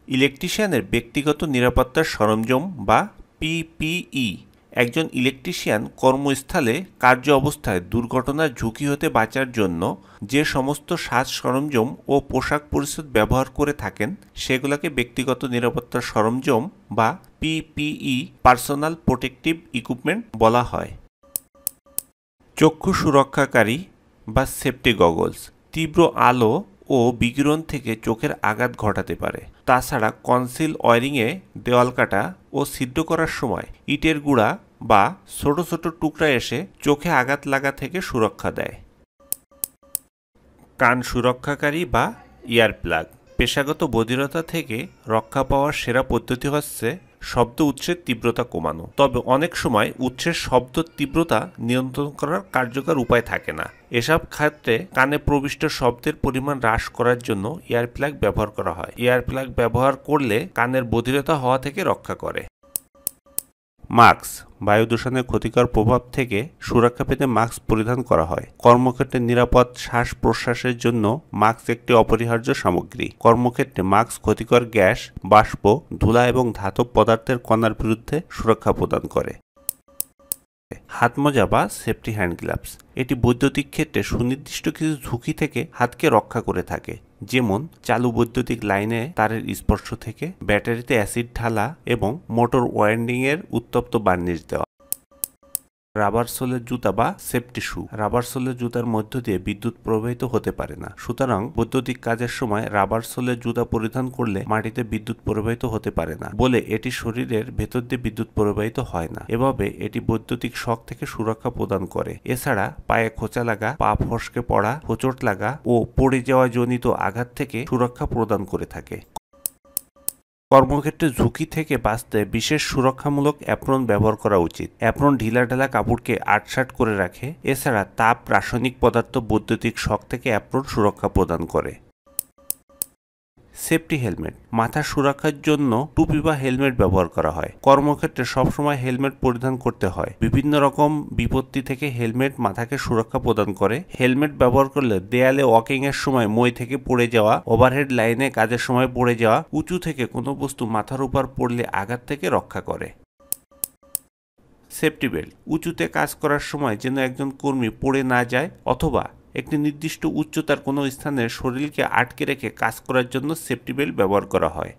ইলেকট্রিশিয়ানের ব্যক্তিগত নিরাপত্তার সরঞ্জাম বা পিপিই। একজন ইলেকট্রিশিয়ান কর্মস্থলে কার্য অবস্থায় দুর্ঘটনার ঝুঁকি হতে বাঁচার জন্য যে সমস্ত সাজ সরঞ্জাম ও পোশাক পরিচ্ছদ ব্যবহার করে থাকেন সেগুলোকে ব্যক্তিগত নিরাপত্তার সরঞ্জাম বা পিপিই পার্সোনাল প্রোটেক্টিভ ইকুইপমেন্ট বলা হয়। চক্ষু সুরক্ষাকারী বা সেফটি গগলস তীব্র আলো ও বিকিরণ থেকে চোখের আঘাত ঘটাতে পারে। তাছাড়া কনসিল ওয়্যারিংয়ে দেওয়াল কাটা ও ছিদ্র করার সময় ইটের গুঁড়া বা ছোট ছোট টুকরা এসে চোখে আঘাত লাগা থেকে সুরক্ষা দেয়। কান সুরক্ষাকারী বা ইয়ার প্লাগ পেশাগত বধিরতা থেকে রক্ষা পাওয়ার সেরা পদ্ধতি হচ্ছে শব্দ উৎসের তীব্রতা কমানো। তবে অনেক সময় উৎসের শব্দ তীব্রতা নিয়ন্ত্রণ করার কার্যকর উপায় থাকে না। এসব ক্ষেত্রে কানে প্রবিষ্ট শব্দের পরিমাণ হ্রাস করার জন্য ইয়ার প্লাগ ব্যবহার করা হয়। ইয়ার প্লাগ ব্যবহার করলে কানের বধিরতা হওয়া থেকে রক্ষা করে। মাস্ক বায়ু দূষণের ক্ষতিকর প্রভাব থেকে সুরক্ষা পেতে মাস্ক পরিধান করা হয়। কর্মক্ষেত্রে নিরাপদ শ্বাস প্রশ্বাসের জন্য মাস্ক একটি অপরিহার্য সামগ্রী। কর্মক্ষেত্রে মাস্ক ক্ষতিকর গ্যাস, বাষ্প, ধুলা এবং ধাতব পদার্থের কণার বিরুদ্ধে সুরক্ষা প্রদান করে। হাত মোজা বা সেফটি হ্যান্ড গ্লাভস এটি বৈদ্যুতিক ক্ষেত্রে সুনির্দিষ্ট কিছু ঝুঁকি থেকে হাতকে রক্ষা করে থাকে, যেমন চালু বৈদ্যুতিক লাইনে তারের স্পর্শ থেকে, ব্যাটারিতে অ্যাসিড ঢালা এবং মোটর ওয়াইন্ডিংয়ের উত্তপ্ত বার্নিশ দেওয়া। রাবার সোলের জুতা বা সেফটি শু রাবার সোলের জুতার মধ্য দিয়ে বিদ্যুৎ প্রবাহিত হতে পারে না, সুতরাং বৈদ্যুতিক কাজের সময় রাবার সোলের জুতা পরিধান করলে মাটিতে বিদ্যুৎ প্রবাহিত হতে পারে না বলে এটি শরীরের ভেতর দিয়ে বিদ্যুৎ প্রবাহিত হয় না। এভাবে এটি বৈদ্যুতিক শক থেকে সুরক্ষা প্রদান করে। এছাড়া পায়ে খোঁচা লাগা, পা ফসকে পড়া, হোঁচট লাগা ও পড়ে যাওয়া জনিত আঘাত থেকে সুরক্ষা প্রদান করে থাকে। কর্মক্ষেত্রে ঝুঁকি থেকে বাঁচতে বিশেষ সুরক্ষামূলক অ্যাপ্রন ব্যবহার করা উচিত। অ্যাপ্রন ঢিলাঢালা কাপড়কে আটসাট করে রাখে। এছাড়া তাপ, রাসায়নিক পদার্থ, বৈদ্যুতিক শক থেকে অ্যাপ্রন সুরক্ষা প্রদান করে। সেফটি হেলমেট মাথার সুরক্ষার জন্য টুপি বা হেলমেট ব্যবহার করা হয়। কর্মক্ষেত্রে সবসময় হেলমেট পরিধান করতে হয়। বিভিন্ন রকম বিপত্তি থেকে হেলমেট মাথাকে সুরক্ষা প্রদান করে। হেলমেট ব্যবহার করলে দেয়ালে ওয়াকিং এর সময় মই থেকে পড়ে যাওয়া, ওভারহেড লাইনে কাজের সময় পড়ে যাওয়া, উঁচু থেকে কোনো বস্তু মাথার উপর পড়লে আঘাত থেকে রক্ষা করে। সেফটি বেল্ট উঁচুতে কাজ করার সময় যেন একজন কর্মী পড়ে না যায় অথবা একটি নির্দিষ্ট উচ্চতার কোনো স্থানে শরীরকে আটকে রেখে কাজ করার জন্য সেফটি বেল্ট ব্যবহার করা হয়।